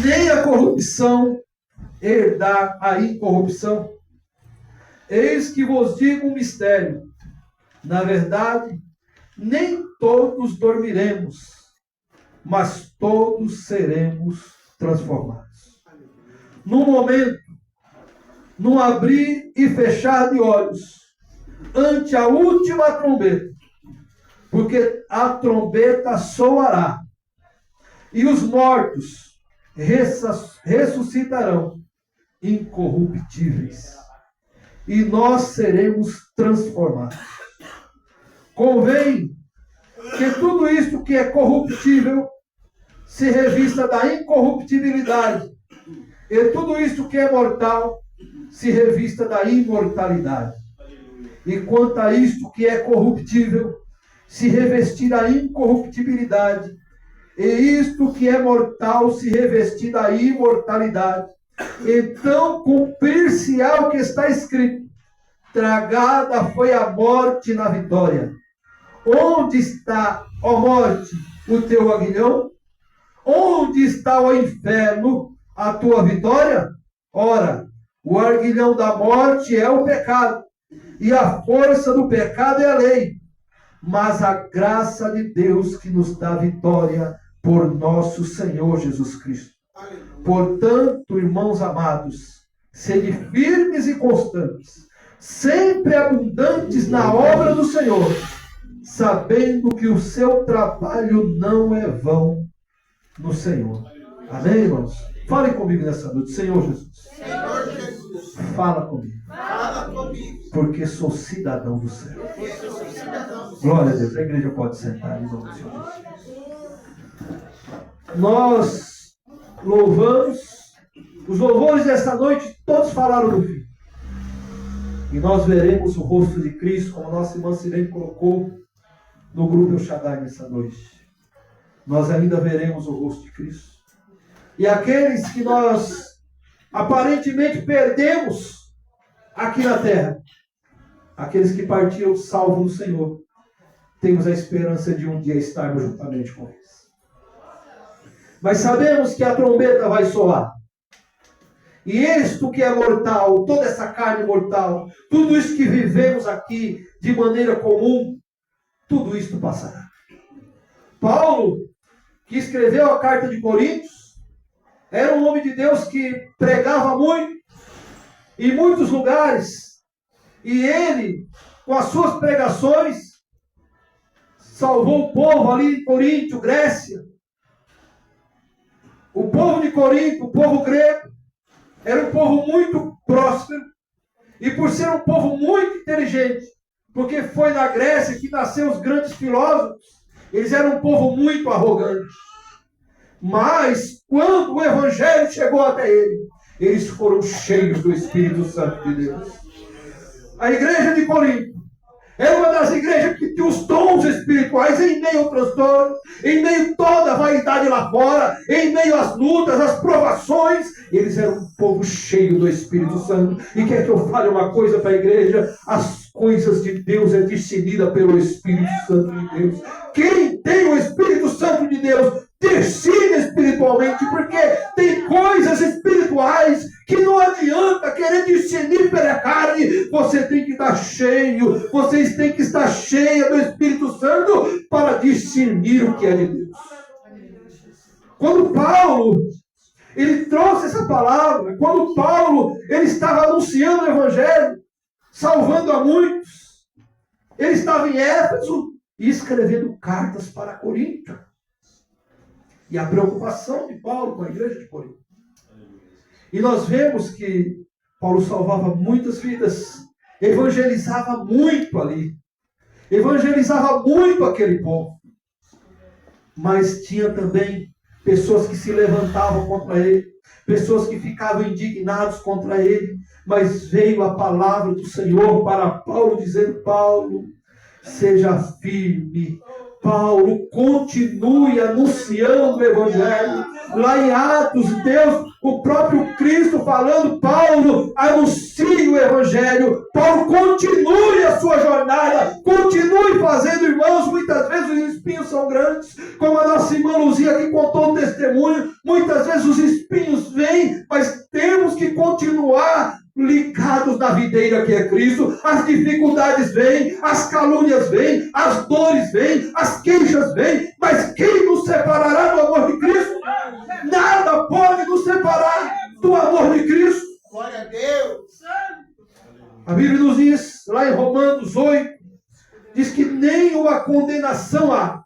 nem a corrupção herdar a incorrupção. Eis que vos digo um mistério. Na verdade, nem todos dormiremos, mas todos seremos transformados. Num momento, num abrir e fechar de olhos, ante a última trombeta, porque a trombeta soará, e os mortos ressuscitarão incorruptíveis, e nós seremos transformados. Convém que tudo isto que é corruptível se revista da incorruptibilidade, e tudo isto que é mortal se revista da imortalidade. E quanto a isto que é corruptível, se revestir da incorruptibilidade, e isto que é mortal se revestir da imortalidade. Então cumprir-se-á o que está escrito: tragada foi a morte na vitória. Onde está, ó morte, o teu aguilhão? Onde está, ó inferno, a tua vitória? Ora, o aguilhão da morte é o pecado, e a força do pecado é a lei. Mas a graça de Deus que nos dá vitória por nosso Senhor Jesus Cristo. Portanto, irmãos amados, sede firmes e constantes, sempre abundantes na obra do Senhor, sabendo que o seu trabalho não é vão no Senhor. Amém, irmãos? Falem comigo nessa noite. Senhor Jesus. Senhor Jesus. Fala comigo. Fala comigo. Porque sou cidadão do céu. Porque sou cidadão do céu. Glória a Deus. A igreja pode sentar em nome do Senhor Jesus. Nós louvamos. Os louvores desta noite, todos falaram do fim. E nós veremos o rosto de Cristo, como nossa irmã Sirene colocou no grupo El Shaddai nessa noite. Nós ainda veremos o rosto de Cristo. E aqueles que nós aparentemente perdemos aqui na terra, aqueles que partiram salvos no Senhor, temos a esperança de um dia estarmos juntamente com eles. Mas sabemos que a trombeta vai soar. E isto que é mortal, toda essa carne mortal, tudo isso que vivemos aqui de maneira comum, tudo isto passará. Paulo, que escreveu a carta de Coríntios, era um homem de Deus que pregava muito, em muitos lugares, e ele, com as suas pregações, salvou o povo ali em Coríntio, Grécia. O povo de Corinto, o povo grego, era um povo muito próspero, e por ser um povo muito inteligente, porque foi na Grécia que nasceram os grandes filósofos, eles eram um povo muito arrogante. Mas, quando o Evangelho chegou até eles foram cheios do Espírito Santo de Deus. A igreja de Corinto era uma das igrejas que tinha os dons espirituais em meio ao transtorno, em meio a toda a vaidade lá fora, em meio às lutas, às provações. Eles eram um povo cheio do Espírito Santo. E quer que eu fale uma coisa para a igreja? As coisas de Deus é discernida pelo Espírito Santo de Deus. Quem tem o Espírito Santo de Deus discerne espiritualmente, porque tem coisas espirituais que não adianta querer discernir pela carne. Você tem que estar cheio, vocês têm que estar cheia do Espírito Santo para discernir o que é de Deus. Quando Paulo ele trouxe essa palavra, quando Paulo ele estava anunciando o Evangelho, salvando a muitos, ele estava em Éfeso e escrevendo cartas para Corinto. E a preocupação de Paulo com a igreja de Corinto. E nós vemos que Paulo salvava muitas vidas, evangelizava muito ali, evangelizava muito aquele povo. Mas tinha também pessoas que se levantavam contra ele, pessoas que ficavam indignados contra ele. Mas veio a palavra do Senhor para Paulo, dizendo: Paulo, seja firme. Paulo, continue anunciando o Evangelho. Lá em Atos, Deus o próprio Cristo falando, Paulo, anuncie o Evangelho, Paulo continue a sua jornada, continue fazendo, irmãos, muitas vezes os espinhos são grandes, como a nossa irmã Luzia aqui contou o testemunho, muitas vezes os espinhos vêm, mas temos que continuar ligados na videira que é Cristo. As dificuldades vêm, as calúnias vêm, as dores vêm, as queixas vêm, mas quem nos separará do amor de Cristo? Nada pode nos separar do amor de Cristo. Glória a Deus. A Bíblia nos diz, lá em Romanos 8, diz que nenhuma condenação há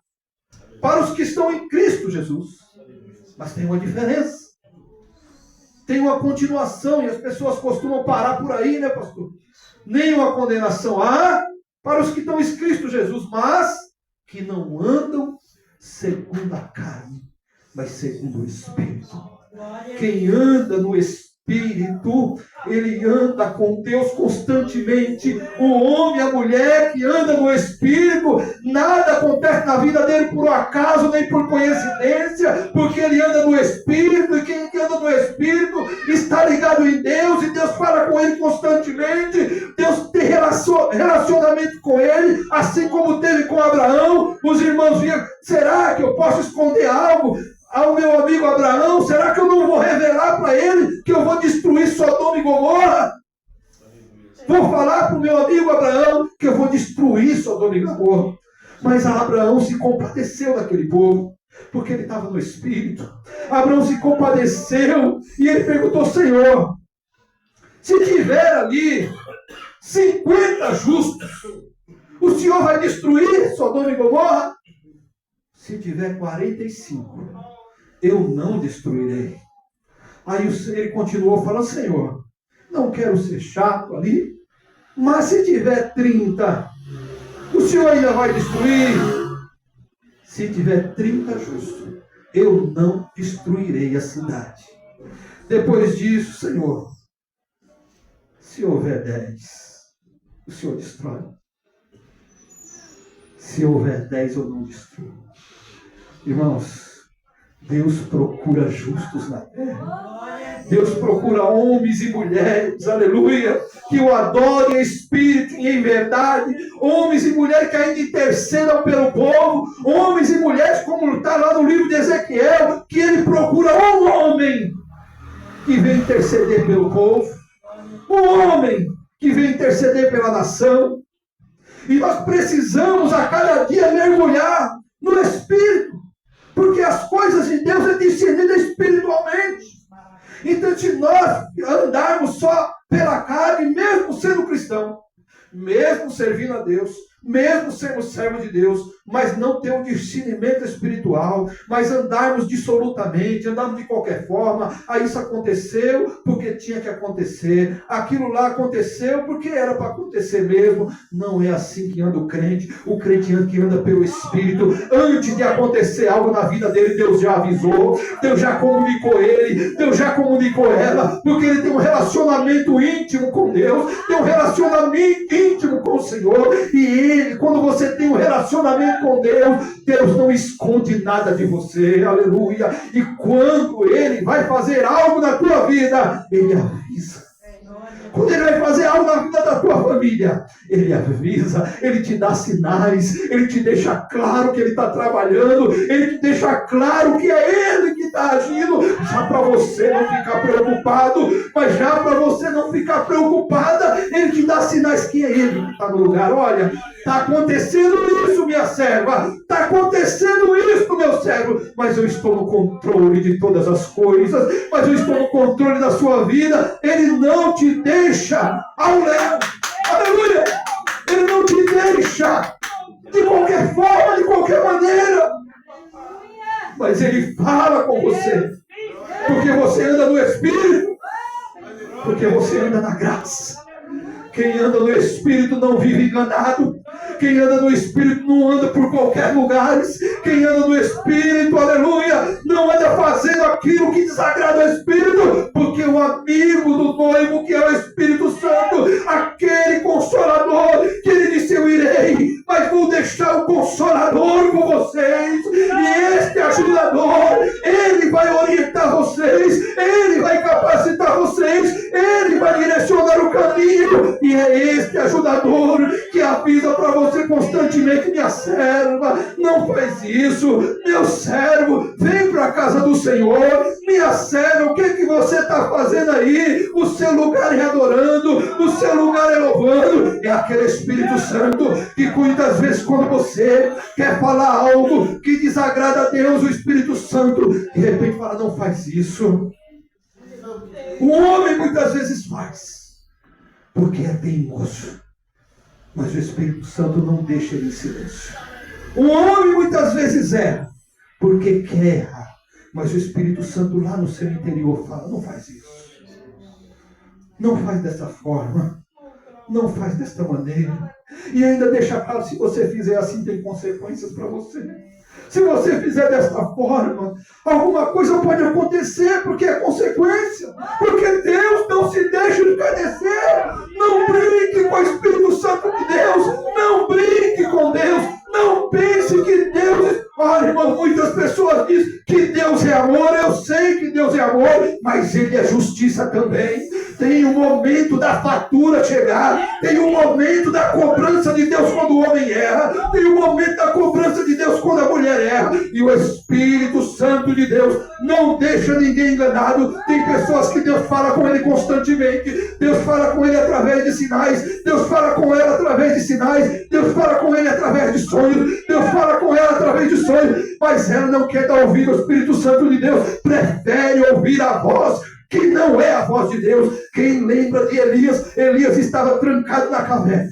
para os que estão em Cristo Jesus. Mas tem uma diferença. Tem uma continuação, e as pessoas costumam parar por aí, né, pastor? Nenhuma condenação há para os que estão em Cristo Jesus, mas que não andam segundo a carne, mas segundo o Espírito. Quem anda no Espírito, ele anda com Deus constantemente. O homem e a mulher que anda no Espírito, nada acontece na vida dele por acaso, nem por coincidência, porque ele anda no Espírito, e quem anda no Espírito está ligado em Deus, e Deus fala com ele constantemente. Deus tem relacionamento com ele, assim como teve com Abraão. Os irmãos viam, será que eu posso esconder algo ao meu amigo Abraão? Será que eu não vou revelar para ele que eu vou destruir Sodoma e Gomorra? Vou falar para o meu amigo Abraão que eu vou destruir Sodoma e Gomorra. Mas Abraão se compadeceu daquele povo, porque ele estava no Espírito. Abraão se compadeceu e ele perguntou, Senhor, se tiver ali 50 justos, o Senhor vai destruir Sodoma e Gomorra? Se tiver 45, eu não destruirei. Aí ele continuou falando, Senhor, não quero ser chato ali, mas se tiver 30, o Senhor ainda vai destruir? Se tiver 30 justos, eu não destruirei a cidade. Depois disso, Senhor, se houver 10, o Senhor destrói. Se houver 10, eu não destruo. Irmãos, Deus procura justos na terra. Deus procura homens e mulheres, aleluia, que o adorem em espírito e em verdade. Homens e mulheres que ainda intercedam pelo povo. Homens e mulheres, como está lá no livro de Ezequiel, que ele procura um homem que vem interceder pelo povo. Um homem que vem interceder pela nação. E nós precisamos a cada dia mergulhar no Espírito, porque as coisas de Deus é discernida espiritualmente. Então, se nós andarmos só pela carne, mesmo sendo cristão, mesmo servindo a Deus, mesmo sendo servos de Deus, mas não ter um discernimento espiritual, mas andarmos dissolutamente, andarmos de qualquer forma, aí isso aconteceu porque tinha que acontecer, aquilo lá aconteceu porque era para acontecer mesmo. Não é assim que anda o crente que anda pelo Espírito. Antes de acontecer algo na vida dele, Deus já avisou, Deus já comunicou ele, Deus já comunicou ela, porque ele tem um relacionamento íntimo com Deus, tem um relacionamento íntimo com o Senhor, e ele, quando você tem um relacionamento com Deus, Deus não esconde nada de você, aleluia. E quando ele vai fazer algo na tua vida, ele avisa. Quando ele vai fazer algo na vida da tua família, ele avisa, ele te dá sinais, ele te deixa claro que ele está trabalhando, ele te deixa claro que é ele que está agindo, já para você não ficar preocupado, mas já para você não ficar preocupada, ele te dá sinais que é ele que está no lugar. Olha, está acontecendo isso, minha serva, está acontecendo isso, meu servo, mas eu estou no controle de todas as coisas, mas eu estou no controle da sua vida. Ele não te deixa ao léu, aleluia, ele não te deixa de qualquer forma, de qualquer maneira, mas ele fala com você, porque você anda no Espírito, porque você anda na graça. Quem anda no Espírito não vive enganado. Quem anda no Espírito não anda por qualquer lugar. Quem anda no Espírito, aleluia, não anda fazendo aquilo que desagrada ao Espírito, porque o amigo do noivo, que é o Espírito Santo, aquele Consolador, que ele disse, eu irei, mas vou deixar o Consolador com vocês, e este ajudador, ele vai orientar vocês, ele vai constantemente: minha serva, não faz isso, meu servo, vem para a casa do Senhor, minha serva, o que você está fazendo aí? O seu lugar é adorando, o seu lugar é louvando. É aquele Espírito Santo que muitas vezes, quando você quer falar algo que desagrada a Deus, o Espírito Santo de repente fala: não faz isso. O homem muitas vezes faz, porque é teimoso, mas o Espírito Santo não deixa ele em silêncio. O homem muitas vezes erra, porque quer errar, mas o Espírito Santo lá no seu interior fala: não faz isso, não faz dessa forma, não faz desta maneira. E ainda deixa claro: se você fizer assim, tem consequências para você. Se você fizer desta forma, alguma coisa pode acontecer, porque é consequência. Porque Deus não se deixa encarnecer. Não brinque com o Espírito Santo de Deus. Não brinque com Deus. Não pense que Deus... Olha, irmão, muitas pessoas dizem que Deus é amor. Eu sei que Deus é amor, mas Ele é justiça também. Tem um momento da fatura chegar. Tem um momento da cobrança de Deus quando o homem erra. Tem um momento da cobrança de Deus quando a mulher erra. E o Espírito Santo de Deus não deixa ninguém enganado. Tem pessoas que Deus fala com ele constantemente. Deus fala com ele através de sinais. Deus fala com ela através de sinais. Deus fala com ele através de sonhos. Deus fala com ela através de sonhos. Mas ela não quer dar ouvido ao Espírito Santo de Deus. Prefere ouvir a voz que não é a voz de Deus. Quem lembra de Elias? Elias estava trancado na caverna.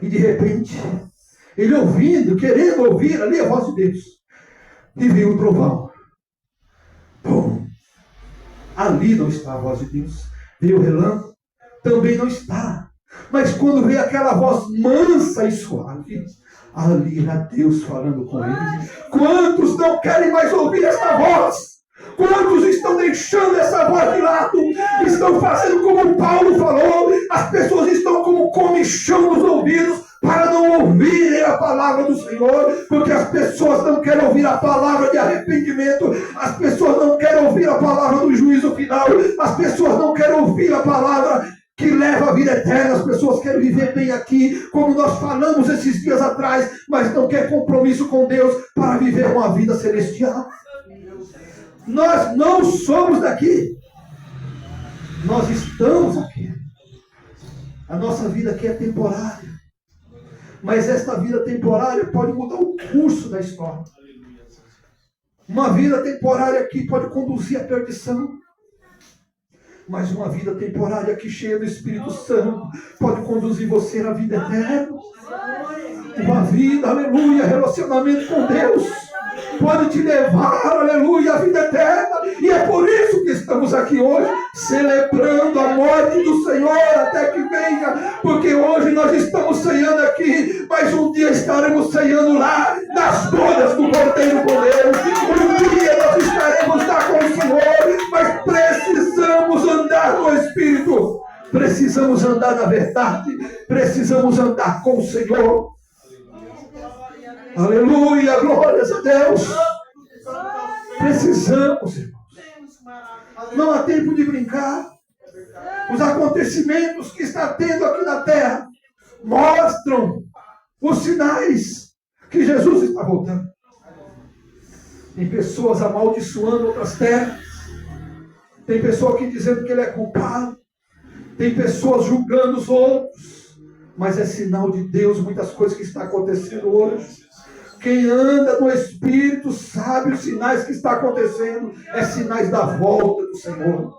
E de repente, ele ouvindo, querendo ouvir ali a voz de Deus, e veio o trovão. Bom, ali não está a voz de Deus. Veio o relâmpago, também não está. Mas quando veio aquela voz mansa e suave, ali era Deus falando com eles. Quantos não querem mais ouvir essa voz? Quantos estão deixando essa voz de lado? Estão fazendo como Paulo falou. As pessoas estão como comichão nos ouvidos para não ouvirem a palavra do Senhor, porque as pessoas não querem ouvir a palavra de arrependimento, as pessoas não querem ouvir a palavra do juízo final, as pessoas não querem ouvir a palavra que leva a vida eterna. As pessoas querem viver bem aqui, como nós falamos esses dias atrás, mas não quer compromisso com Deus para viver uma vida celestial. Nós não somos daqui, nós estamos aqui. A nossa vida aqui é temporária, mas esta vida temporária pode mudar o curso da história. Uma vida temporária aqui pode conduzir à perdição, mas uma vida temporária aqui cheia do Espírito Santo pode conduzir você à vida eterna. Uma vida, aleluia, relacionamento com Deus pode te levar, aleluia, à vida eterna. E é por isso que estamos aqui hoje, celebrando a morte do Senhor até que venha. Porque hoje nós estamos ceiando aqui, mas um dia estaremos ceiando lá, nas bodas do Cordeiro com Deus. Um dia nós estaremos lá com o Senhor, mas precisamos andar no Espírito. Precisamos andar na verdade. Precisamos andar com o Senhor. Aleluia, glórias a Deus. Precisamos, irmãos. Não há tempo de brincar. Os acontecimentos que está tendo aqui na terra mostram os sinais que Jesus está voltando. Tem pessoas amaldiçoando outras terras. Tem pessoa aqui dizendo que ele é culpado. Tem pessoas julgando os outros. Mas é sinal de Deus muitas coisas que estão acontecendo hoje. Quem anda no Espírito sabe os sinais que está acontecendo. É sinais da volta do Senhor.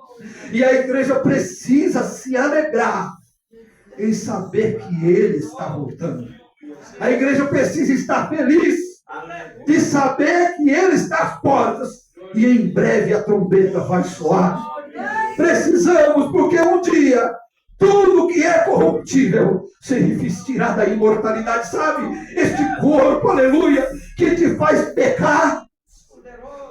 E a igreja precisa se alegrar em saber que Ele está voltando. A igreja precisa estar feliz de saber que Ele está às portas. E em breve a trombeta vai soar. Precisamos, porque um dia tudo que é corruptível se revestirá da imortalidade. Sabe? Este corpo, aleluia, que te faz pecar,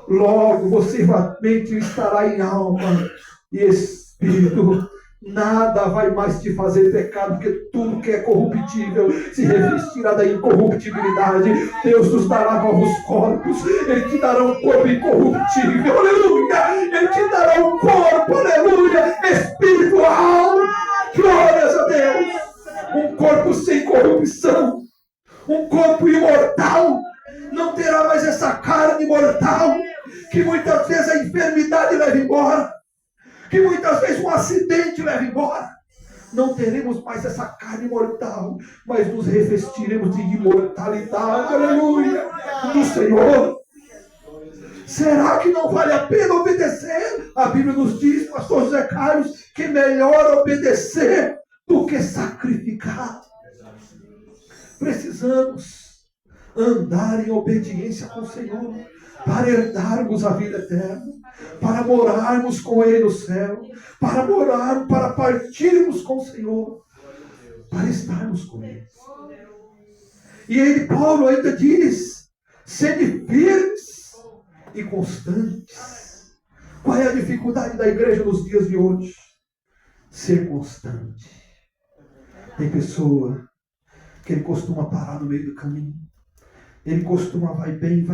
logo você realmente estará em alma e espírito. Nada vai mais te fazer pecar, porque tudo que é corruptível se revestirá da incorruptibilidade. Deus nos dará novos corpos. Ele te dará um corpo incorruptível, aleluia. Ele te dará um corpo, aleluia, espiritual. Glórias a Deus. Um corpo sem corrupção. mortal, que muitas vezes a enfermidade leva embora, que muitas vezes um acidente leva embora. Não teremos mais essa carne mortal, mas nos revestiremos de imortalidade, aleluia, do Senhor. Será que não vale a pena obedecer? A Bíblia nos diz, pastor José Carlos, que melhor obedecer do que sacrificar. Precisamos andar em obediência com o Senhor, para herdarmos a vida eterna, para morarmos com Ele no céu, para partirmos com o Senhor, para estarmos com Ele. E ele, Paulo, ainda diz: sede firmes e constantes. Qual é a dificuldade da igreja nos dias de hoje? Ser constante. Tem pessoa que ele costuma parar no meio do caminho. Ele costuma vai bem, de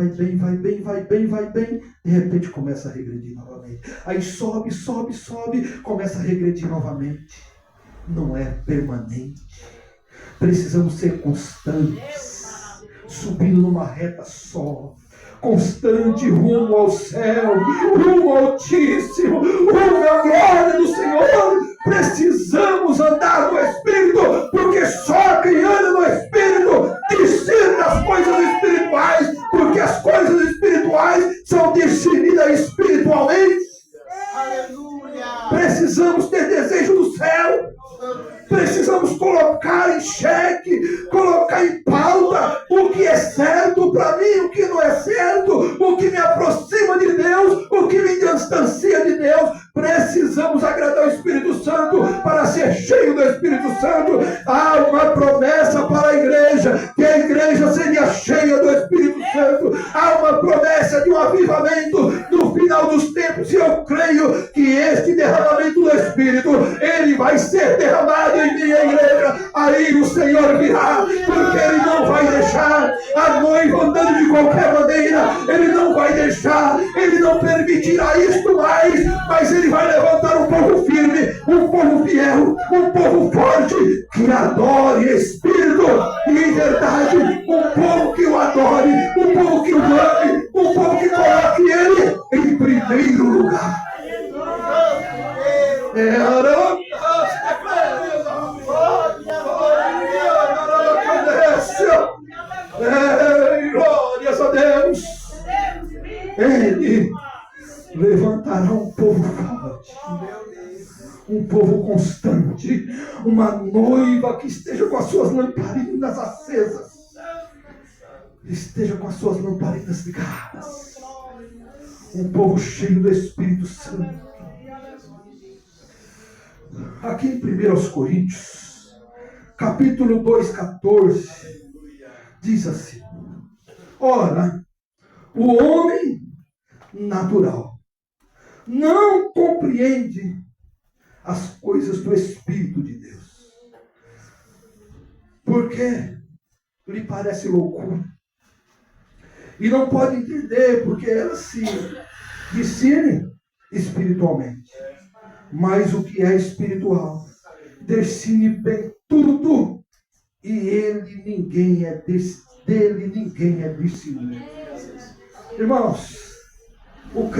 repente começa a regredir novamente. Aí sobe, começa a regredir novamente. Não é permanente. Precisamos ser constantes, subindo numa reta só, constante rumo ao céu, rumo ao Altíssimo, rumo à glória do Senhor. Precisamos andar no Espírito, porque só quem anda no Espírito discerne as coisas espirituais, porque as coisas espirituais são discernidas espiritualmente. Aleluia. Precisamos ter desejo do céu. Precisamos colocar em xeque, colocar em pauta o que é certo para mim, o que não é certo, o que me aproxima de Deus, o que me distancia de Deus. Precisamos agradar o Espírito Santo para ser cheio do Espírito Santo. Há uma promessa para a igreja, que a igreja seria cheia do Espírito Santo. Há uma promessa de um avivamento no final dos tempos, e eu creio que este derramamento do Espírito, ele vai ser derramado em minha igreja. Aí o Senhor virá, porque Ele não vai deixar a noiva andando de qualquer maneira. Ele não vai deixar, Ele não permitirá isto mais, mas Ele vai levantar um povo firme, um povo fiel, um povo forte, que adore Espírito e em verdade, um povo que o adore, um povo que o ame, um povo que coloque Ele em primeiro lugar. Glórias a Deus. Ele levantará um povo forte, um povo constante, uma noiva que esteja com as suas lamparinas acesas, esteja com as suas lamparinas ligadas, um povo cheio do Espírito Santo. Aqui em 1 Coríntios, capítulo 2:14, diz assim: ora, o homem natural não compreende as coisas do Espírito de Deus, porque lhe parece loucura, e não pode entender, porque elas se discernem espiritualmente. Mas o que é espiritual discerne bem tudo, e dele ninguém é discernido. Irmãos, o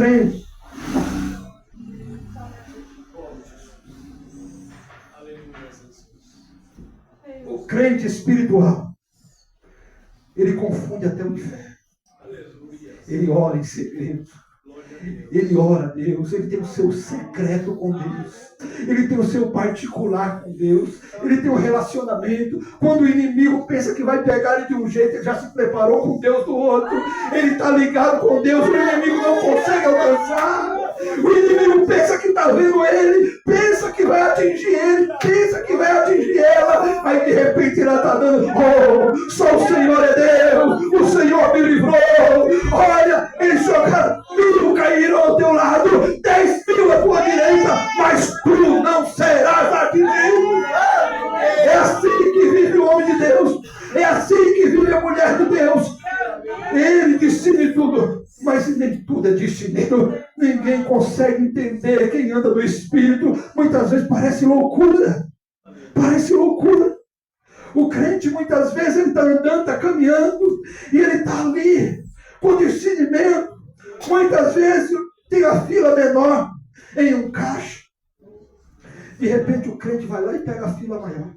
crente espiritual, ele confunde até o inferno. Ele ora em segredo. Ele ora a Deus, ele tem o seu secreto com Deus, ele tem o seu particular com Deus, ele tem um relacionamento. Quando o inimigo pensa que vai pegar ele de um jeito, ele já se preparou com Deus do outro. Ele está ligado com Deus, o inimigo não consegue alcançar. O inimigo pensa que está vendo ele, pensa que vai atingir ele, pensa que vai atingir ela. Aí de repente ela está dando: oh, só o Senhor é Deus, o Senhor me livrou. Olha, eles jogaram 1000 caíram ao teu lado, 10.000 à tua direita, mas tu não serás atingido. É assim que vive o homem de Deus, é assim que vive a mulher de Deus. Ele discerne tudo, mas nem tudo é discernido. Ninguém consegue entender. Quem anda no Espírito muitas vezes parece loucura. Parece loucura. O crente muitas vezes ele está andando, está caminhando, e ele está ali com discernimento. Muitas vezes tem a fila menor em um caixa. De repente o crente vai lá e pega a fila maior.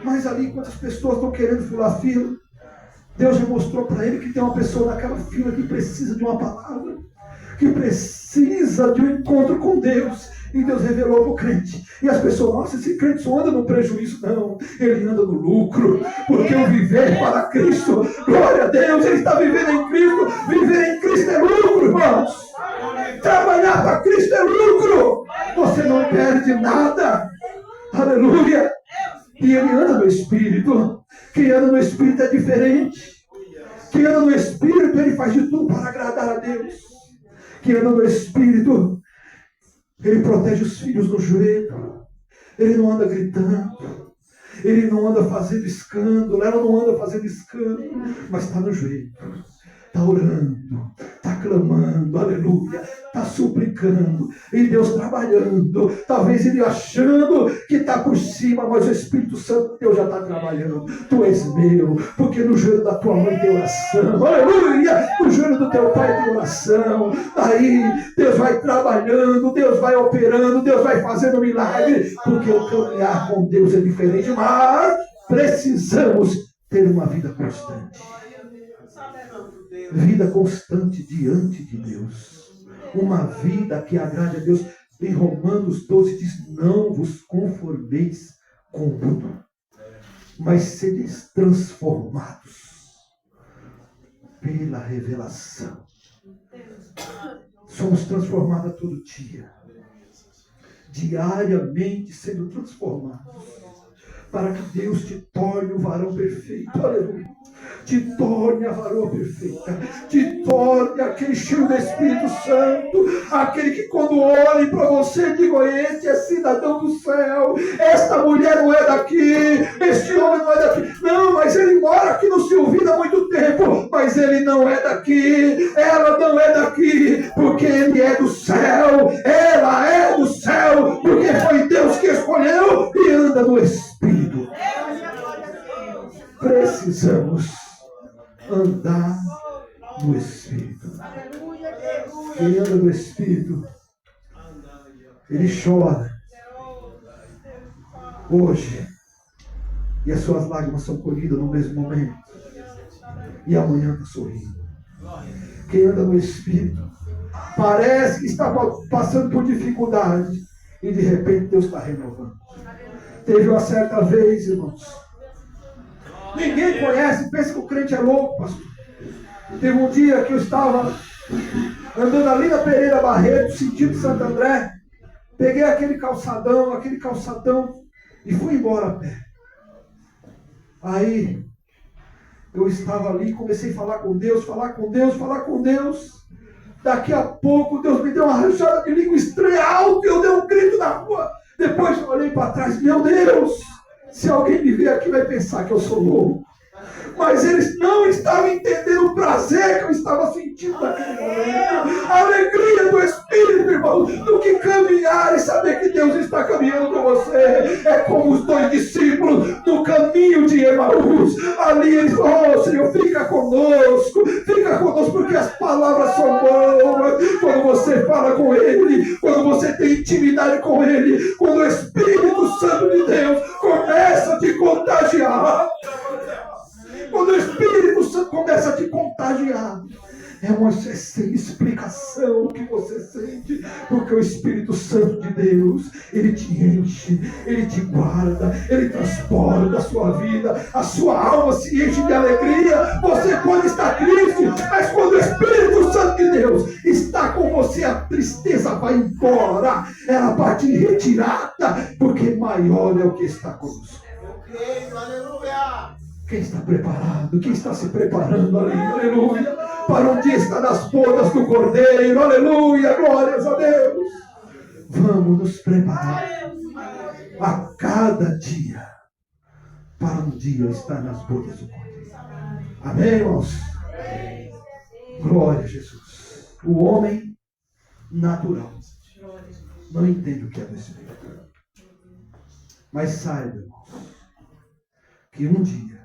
Mas ali, enquanto as pessoas estão querendo furar a fila, Deus já mostrou para ele que tem uma pessoa naquela fila que precisa de uma palavra, que precisa de um encontro com Deus. E Deus revelou para o crente. E as pessoas, nossa, esse crente só anda no prejuízo. Não, ele anda no lucro. Porque o viver para Cristo, glória a Deus, ele está vivendo em Cristo. Viver em Cristo é lucro, irmãos. Trabalhar para Cristo é lucro. Você não perde nada. Aleluia. E ele anda no Espírito. Quem anda no Espírito é diferente. Quem anda no Espírito, ele faz de tudo para agradar a Deus. Quem anda no Espírito, ele protege os filhos no joelho. Ele não anda gritando. Ele não anda fazendo escândalo. Ela não anda fazendo escândalo. Mas está no joelho. Está orando. Está clamando. Aleluia. Está suplicando. E Deus trabalhando. Talvez ele achando que está por cima. Mas o Espírito Santo de Deus já está trabalhando. Tu és meu. Porque no joelho da tua mãe tem oração. Aleluia. No joelho do teu pai tem oração. Aí Deus vai trabalhando. Deus vai operando. Deus vai fazendo milagre. Porque o caminhar com Deus é diferente. Mas precisamos ter uma vida constante. Vida constante diante de Deus. Uma vida que agrade a Deus. Em Romanos 12 diz: não vos conformeis com o mundo, mas sereis transformados pela revelação. Somos transformados a todo dia. Diariamente sendo transformados. Para que Deus te torne o varão perfeito. Aleluia. Te torne a varoa perfeita. Te torne aquele cheio do Espírito Santo. Aquele que quando olhem para você, digam: este é cidadão do céu. Esta mulher não é daqui. Este homem não é daqui. Não, mas ele mora aqui no Silvino há muito tempo. Mas ele não é daqui. Ela não é daqui. Porque ele é do céu. Ela é do céu. Porque foi Deus que escolheu e anda no Espírito. Precisamos andar no Espírito. Quem anda no Espírito, ele chora hoje e as suas lágrimas são colhidas no mesmo momento, e amanhã está sorrindo. Quem anda no Espírito parece que está passando por dificuldade e de repente Deus está renovando. Teve uma certa vez, irmãos, ninguém conhece, pensa que o crente é louco, pastor. Teve um dia que eu estava andando ali na Pereira Barreto, sentido Santo André. Peguei aquele calçadão e fui embora a pé. Aí eu estava ali e comecei a falar com Deus. Daqui a pouco Deus me deu uma rajada de língua estranha alto e eu dei um grito na rua. Depois eu olhei para trás, meu Deus, se alguém me ver aqui vai pensar que eu sou louco. Mas eles não estavam entendendo o prazer que eu estava sentindo naquele momento. A alegria do Espírito, irmão, do que caminhar e saber que Deus está caminhando com você. É como os dois discípulos no caminho de Emaús. Ali eles falaram: oh, Senhor, fica conosco, porque as palavras são boas. Quando você fala com Ele, quando você tem intimidade com Ele, quando o Espírito Santo de Deus começa a te contagiar. Quando o Espírito Santo começa a te contagiar, é sem explicação o que você sente, porque o Espírito Santo de Deus, ele te enche, ele te guarda, ele transporta a sua vida, a sua alma se enche de alegria. Você pode estar triste, mas quando o Espírito Santo de Deus está com você, a tristeza vai embora, ela vai te retirada, porque maior é o que está conosco. Aleluia. Quem está preparado? Quem está se preparando ali? Aleluia. Para um dia estar nas bodas do Cordeiro. Aleluia. Glórias a Deus. Vamos nos preparar a cada dia para um dia estar nas bodas do Cordeiro. Amém, irmãos? Glória a Jesus. O homem natural não entende o que é do Espírito. Mas saiba, irmãos, que um dia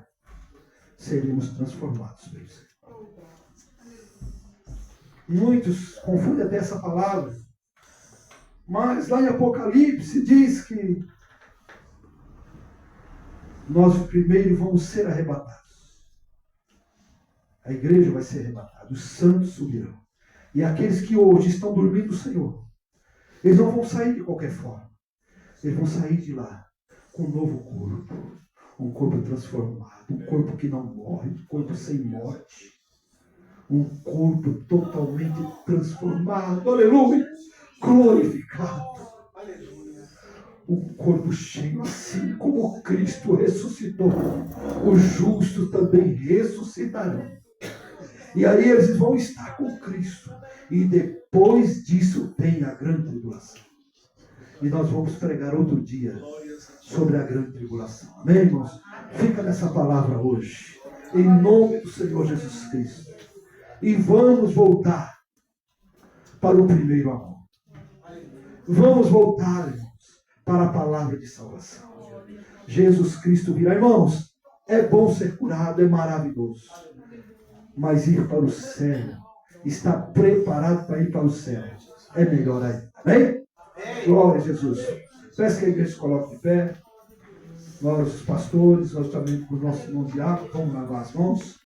seremos transformados pelo Senhor. Muitos confundem até essa palavra. Mas lá em Apocalipse diz que nós primeiro vamos ser arrebatados. A igreja vai ser arrebatada, os santos subirão. E aqueles que hoje estão dormindo no Senhor, eles não vão sair de qualquer forma. Eles vão sair de lá com um novo corpo. Um corpo transformado, um corpo que não morre, um corpo sem morte. Um corpo totalmente transformado, aleluia, glorificado. Um corpo cheio, assim como Cristo ressuscitou. Os justos também ressuscitarão. E aí eles vão estar com Cristo. E depois disso vem a grande tribulação. E nós vamos pregar outro dia sobre a grande tribulação. Amém, irmãos? Fica nessa palavra hoje. Em nome do Senhor Jesus Cristo. E vamos voltar para o primeiro amor. Vamos voltar, irmãos, para a palavra de salvação. Jesus Cristo virá. Irmãos, é bom ser curado, é maravilhoso. Mas ir para o céu, estar preparado para ir para o céu, é melhor ainda. Amém? Glória a Jesus. Peço que a igreja se coloque de pé. Nós, os pastores, nós também, com os nossos irmãos diáconos, vamos lavar as mãos.